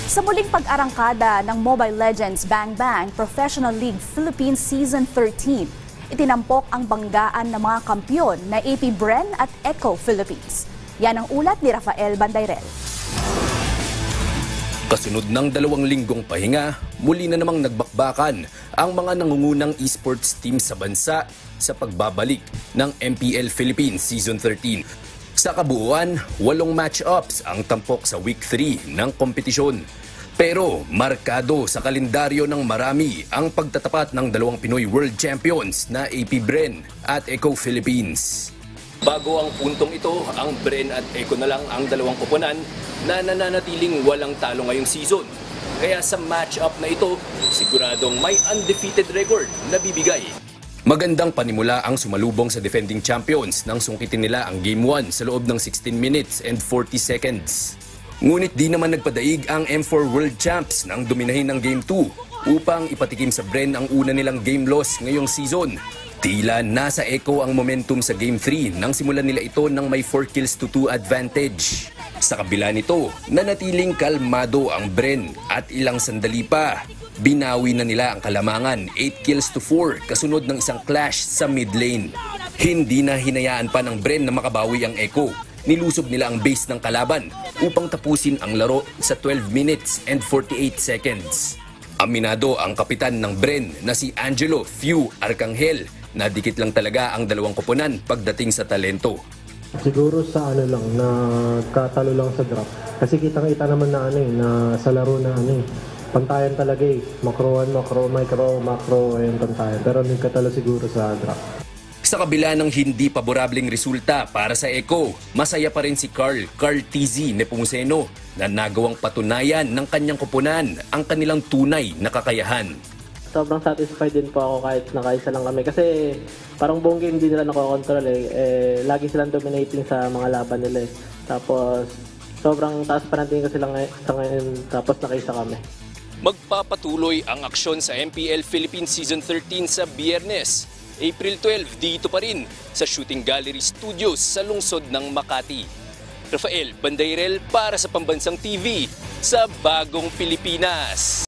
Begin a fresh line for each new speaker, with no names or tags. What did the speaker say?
Sa muling pag-arangkada ng Mobile Legends Bang Bang Professional League Philippines Season 13, itinampok ang banggaan ng mga kampyon na AP Bren at Echo Philippines. Yan ang ulat ni Rafael Bandayrel.
Kasunod ng 2 linggong pahinga, muli na namang nagbakbakan ang mga nangungunang esports team sa bansa sa pagbabalik ng MPL Philippines Season 13. Sa kabuuan, 8 match-ups ang tampok sa Week 3 ng kompetisyon. Pero markado sa kalendaryo ng marami ang pagtatapat ng 2 Pinoy World Champions na AP Bren at Echo Philippines. Bago ang puntong ito, ang Bren at Echo na lang ang 2 koponan na nananatiling walang talo ngayong season. Kaya sa match-up na ito, siguradong may undefeated record na bibigay. Magandang panimula ang sumalubong sa defending champions nang sungkitin nila ang Game 1 sa loob ng 16 minutes and 40 seconds. Ngunit di naman nagpadaig ang M4 World Champs nang dominahin ng Game 2 upang ipatikim sa Bren ang una nilang game loss ngayong season. Tila nasa Echo ang momentum sa Game 3 nang simulan nila ito ng may 4 kills to 2 advantage. Sa kabila nito, nanatiling kalmado ang Bren at ilang sandali pa. Binawi na nila ang kalamangan 8 kills to 4 kasunod ng isang clash sa mid lane. Hindi na hinayaan pa ng Bren na makabawi ang Echo. Nilusob nila ang base ng kalaban upang tapusin ang laro sa 12 minutes and 48 seconds. Aminado ang kapitan ng Bren na si Angelo Few Arcangel na dikit lang talaga ang 2 koponan pagdating sa talento.
Siguro sa lang na katalo lang sa draft. Kasi kitang-kita naman na na sa laro na pantayan talaga Macro 1, macro, ayun pantayan. Pero nagkatalo siguro sa draft.
Sa kabila ng hindi paborableng resulta para sa Echo, masaya pa rin si Carl TZ Nepomuceno na nagawang patunayan ng kanyang koponan ang kanilang tunay na kakayahan.
Sobrang satisfied din po ako kahit nakaisa lang kami kasi parang buong game hindi nila nakokontrol lagi silang dominating sa mga laban nila Tapos sobrang taas pa natin kasi lang sa ngayon tapos nakaisa kami.
Magpapatuloy ang aksyon sa MPL Philippines Season 13 sa Biyernes, April 12 dito pa rin sa Shooting Gallery Studios sa lungsod ng Makati. Rafael Bandayrel para sa Pambansang TV sa Bagong Pilipinas.